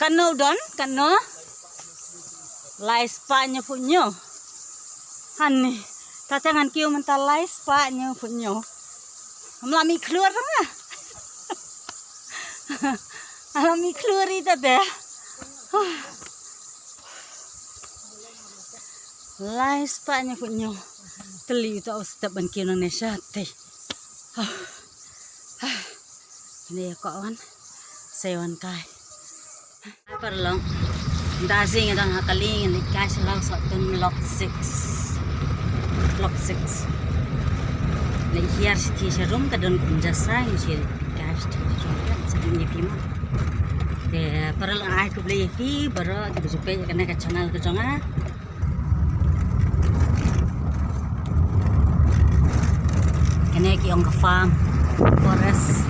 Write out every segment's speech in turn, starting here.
Kano don, kano. Lais paknya punyo. Hani, tatangan kiu mental lais paknya punyo. Melami keluar lah. Melami keluar itu deh. Lais paknya punyo. Teli itu aus taban kiu nang nesate. Ini ya kawan, sewan kai. Perlong, dasing itu hakaling ini cash lang satu lock 6. Nah hier sih serum kadang jasa ini sih cash serum sebelumnya pima. Deh perlong aku beli fi baru kita supaya kena ke channel ke jonga. Kena ki ong ke farm forest.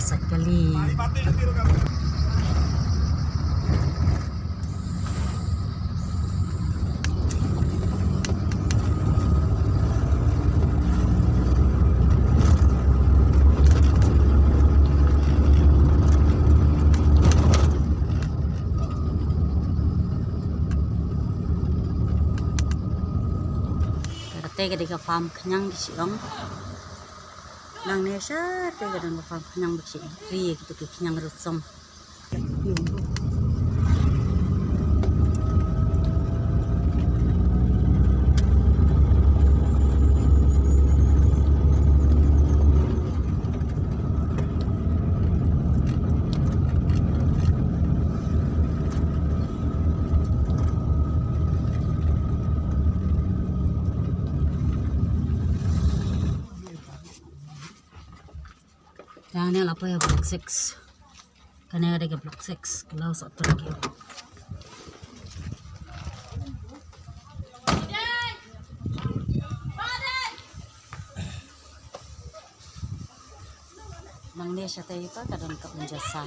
Sekali ketika farm kenyang di siang nang nesa tega dan farm kenyang bersih ri gitu kenyang rusum Ini apa ya block 6 karena ada ke block 6 kalau satu lagi nang dia siya tayo pa kadang ka unjasa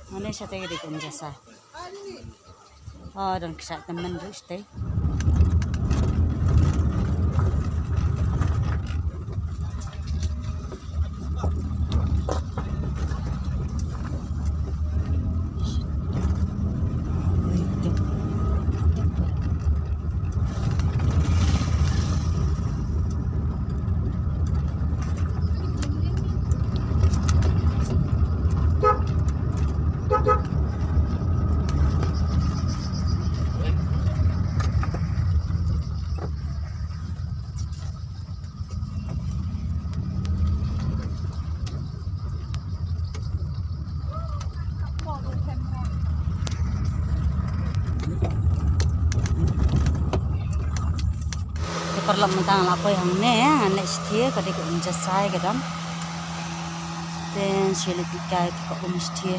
mana siya tayo di unjasa dan kisah teman terus teh perlu mentang apa yang ne setia kada ke unjasai kadang dan silit dikai ke umstia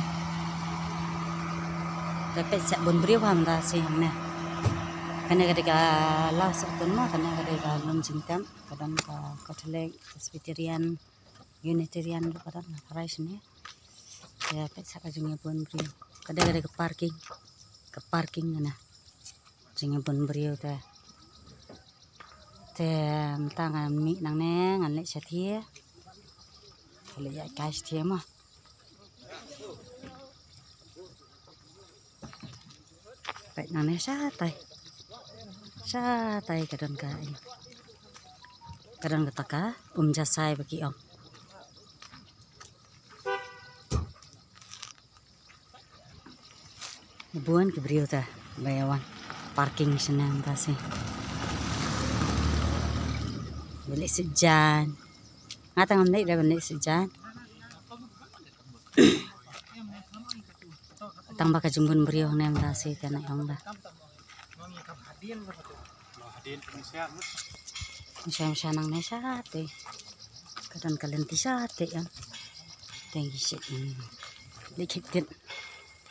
dapat sak bon brio ham da sih ne kana kada ka la satun ma kana kada ka lum jingtam kadang ka Catholic Presbyterian Unitarian kadang rais ne ya dapat sak jingnya bon brio kada ke parking na jingnya bon brio ta tem tangan mi nang ne ngan le setia kalau ya guys dia mah baik nang ne satai kadang ketaka jasai bagi om buan ke brio ta bayawan parking senang kasih beli sejan ngatang amdai dah beli sejan tang baka jumbun beriau nem rasi kana yang dah Misal nang nesate kadang kalian tisate yang tinggi sih dikit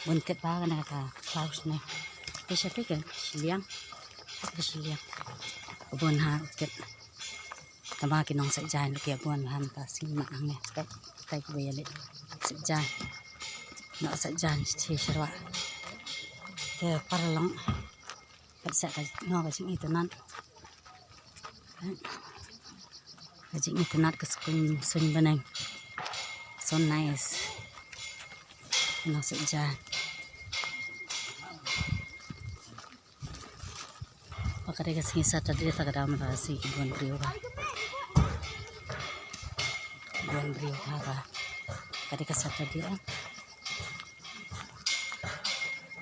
buntet ba kana ka Klaus ne tisate kan siliang kebun ha ket tama kinong sa jan kaya buwan han ta sing maang ne tay ko yali sa jan na sa jan si sirwa te paralong sa ka no ka sing itanan ka sing itanan ka sun banang So nice. Masuk jalan. Pakade kasih sata dia tak ada merasi Buan Brio ba. Buan Brio ba. Pakade kasih sata dia.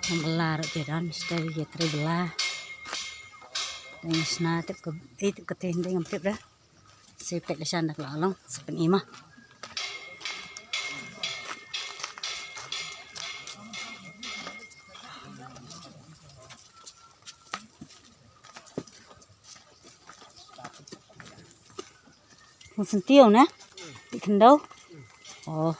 Membelar dia dan mesti dia terbelah. Dan isna tip ke tenda yang tip dah. Sepek lesan dak lalong sepen imah. Musim tiêu nè, bị khăn đâu? Ồ,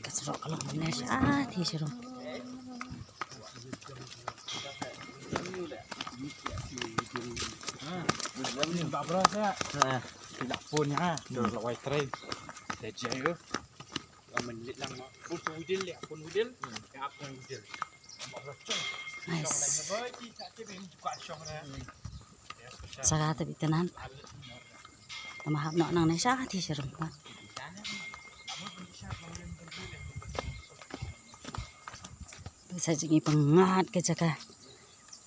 cái sợi rọ kalau mana sah thì sih dong. Tak beras ya. Tidak pun ya. Dah lawai train. Dah jaya. Mình lang phun udil ya, phun udil. Cái áp phun udil. Nice. Saka tapi tenan. Tamahap nak nang nesa hati serem kan. Bisa jadi pengat ke jaka.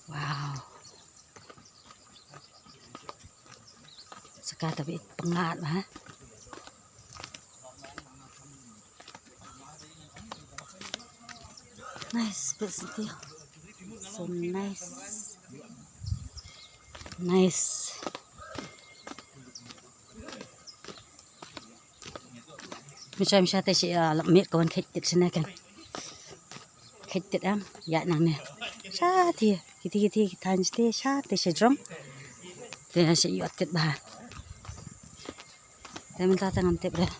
Wow. Saka tapi pengat ha. Nice, but still so nice. Nice. Macam teh si lamit kawan kecil sana kan. Kecil am, ya nang ne. Syati, kiti tan ste syati sedrom. Dia si yuat ket bah. Dia minta tangan tip dah.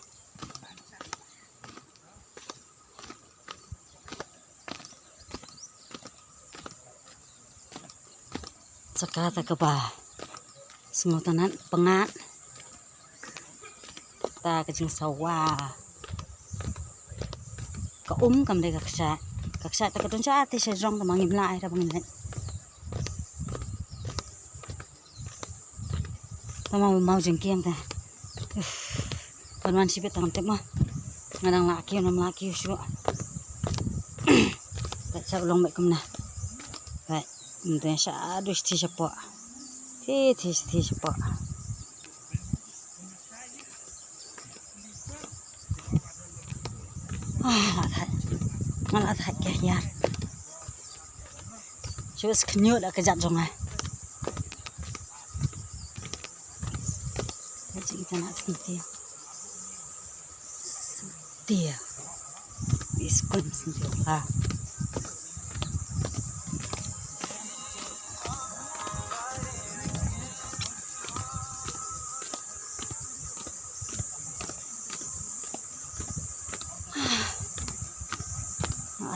Sekata ke bah. Semua tanan pengat. Ta kecing sawah. Ka kam dai kaksa ta kadon sa ati sa jong tamangim la ay ra bangin. Tamang mau jengkiam ta. Panwan sipit tang tep mah. Ngadang laki nam laki syu. Tak sa ulong mek kumna. Baik, mungkin sa aduh ti sepo. Ti sepo. Malah thay kẻ nhạt. Chú sẽ nhớ đã cái dặn rồi này. Đây chị ta đã xin tiêu. Tìa. Bị quên xin tiêu à.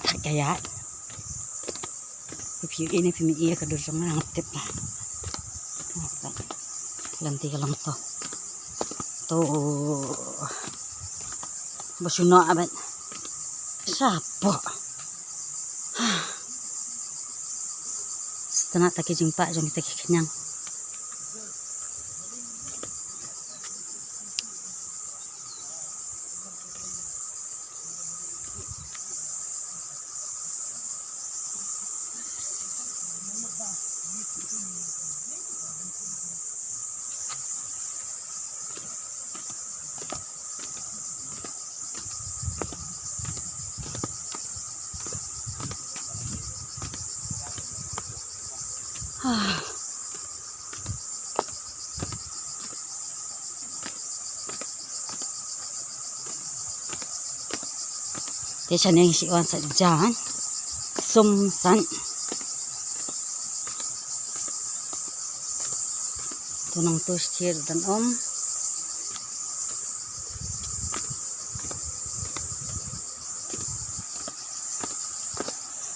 Thay kẻ nhạt. Phía ini phía iya ke dorong nang tip lah. Lanti ke lang to. To basuno abat. Sapo. Setengah tak jumpa jom kita kenyang. Thế cho nên chị quan sẽ chán sung sắn tôi nông tôi chia đàn ôm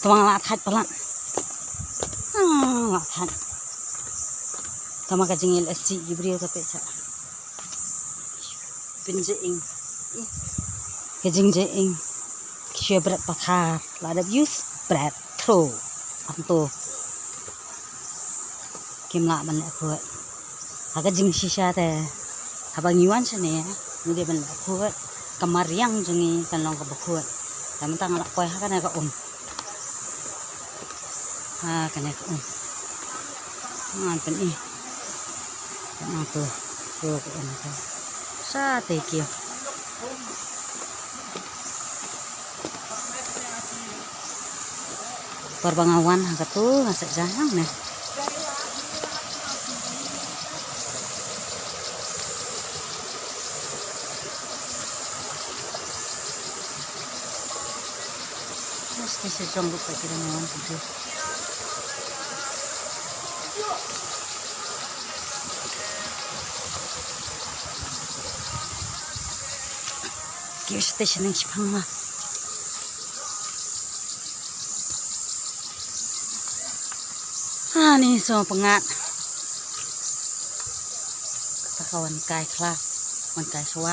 tôi ngã thật pelan ngã thật sama kajingil SC Jibril tapi sa pinjeing kajing jeing kisah berat pakar lada views berat throw anto kim lạ mình lại khuất kajing shisha teh habang iwan sini ya ini ben bakut kamar yang jengi kan long bakut tapi tang alak koi kan ka kan ka pen i kan tuh tuh sa te kio perbangawan tuh ngasak jangan nih. Kasi siyang lupa kita naman dito. Kaya station ng sipang ma. Ni so pengat. Katakawan kay kla, wan kay suwa.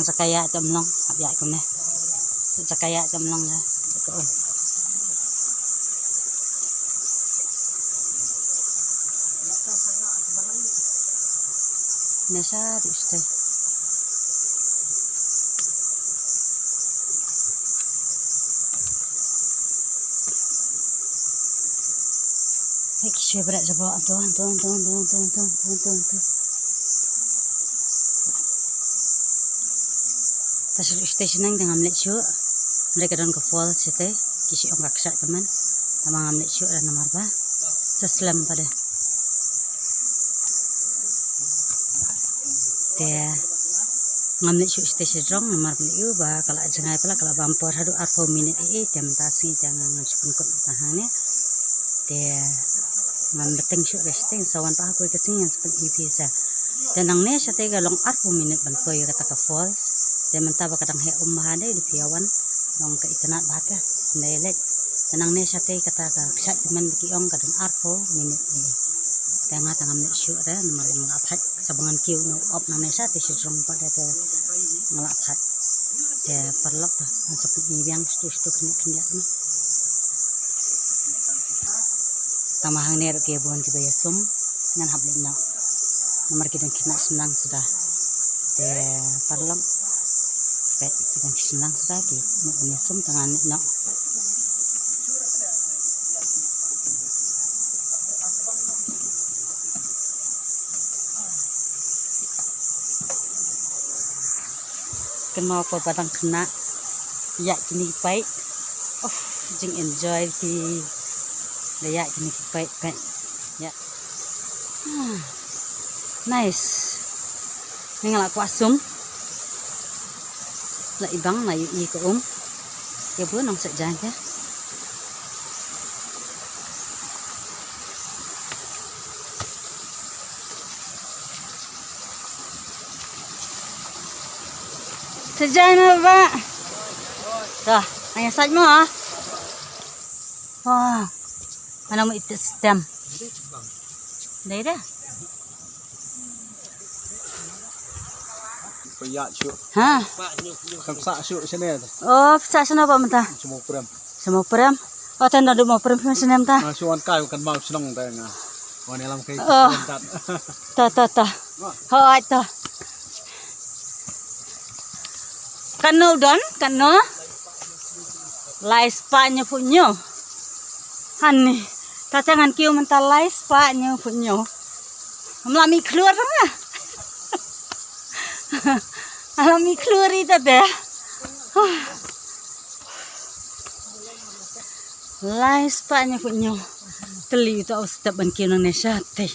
Sakaya jamlong abya ko na sakaya jamlong na ko nasa diste Iki berat jebol tuh Pasal station nang dengan amlet syuk mereka don ke fall site kisi ong kaksak teman tamang amlet syuk dan nomor ba seslam pada te ngamlet syuk station rong nomor beliau ba kalau jangai pala kalau bumper hadu 4 minit tem tasing jangan ngapun kot tahannya te ngam beteng syuk resting sawan pa aku kesing yang seperti biasa dan nang ne sate galong 4 minit ban koy kata ka fall dan mentah kadang he umahane di piawan nong ke itanat bata ndelek tenang ne sate kata ka sak teman kiong kadang arpo minit ini tengah tengah menit syuk ra nomor yang aphat sabangan kiu no op nang ne sate sirong pada ke ngelaphat de perlok ta seperti yang stu kena tamahang ner ke bon ke bayasum ngan hablina nomor kita kena senang sudah de perlok kita senang lagi punya sum tangan nak kan mau apa padang kena ya kini pai jing enjoy di ya kini pai ya nice ngelak kuasum la ibang na i ko ya bu nang sajan ya sajan ba dah hanya saj mo wah mana mo item dai dah Payak syuk. ha Kamsak syuk sini. oh sa sana ba mata Semua peram. sama peram oh tan ada mau peram sana mata Suan kai kan mau senang dah ngah. Wan alam kai Oh. tat. ta hai ta kano don kano lais paknya punyo hani tatangan kiu mental lais paknya punyo melami keluar lah alami keluar itu deh lais paknya punyo teli itu step ban kiu nang nesate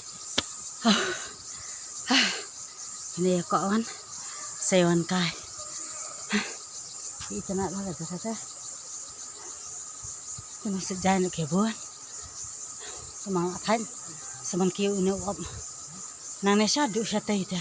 ini ya kawan sewan kai itu nak lah kata saya cuma sejalan ke buan semangat kan seman kiu ini op nang nesa du sate itu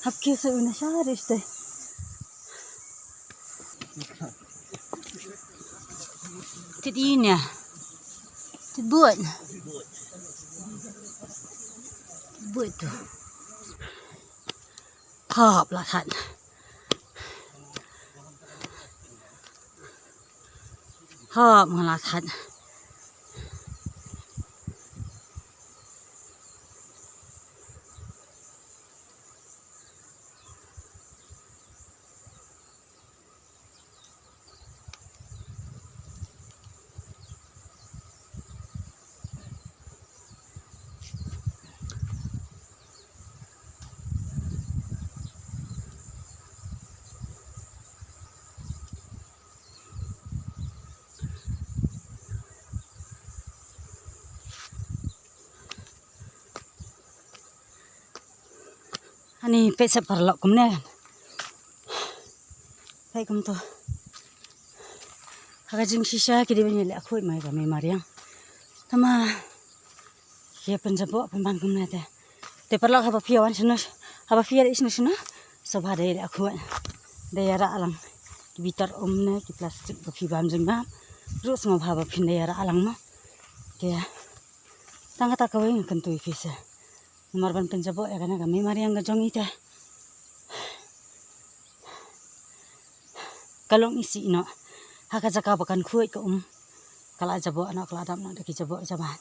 Hakki sa una sharis te. Tit ini ya. Tit buat. Buat tu. Khop lah thật. Khop là thật. Ani pesa parlok kumne kan. Hai kum to. Haga jing sisa kidi banya le akhoi mai kami mariang. Tama ye penjabo pemban kumne te. Te parlok haba piawan sunus. Haba piar isnu sunu. Sobha de le akhoi. De yara alang. Ki bitar omne ki plastik ko pibam jingam. Rus mo haba pin de yara alang mo. Ke tanga ta kawai kan tu ifisa. Marban penjabo ya kana kami mariang gajong ite. Kalong isi ino. Haka jaka bakan kuai ke kala jabo anak kala adam nak deki jabo jaban.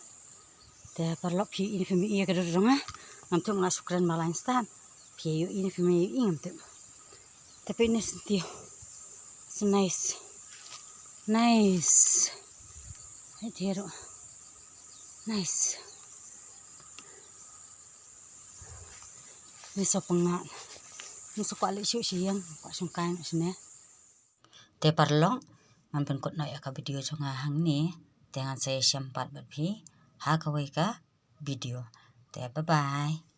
Te parlok pi ini fimi iya kedo donga. Ngamtu ngasukran malah instan. Pi yu ini fimi ngamtu. Tapi ini sentio. So nice. Nice. Hetero. Nice. Bisa pengat. Musuh kuali siang, kuat sungkai sini. Te parlong, mampun kot nak ya ka video jonga hang ni, dengan saya sempat berpi, ha kawai ka video. Te bye bye.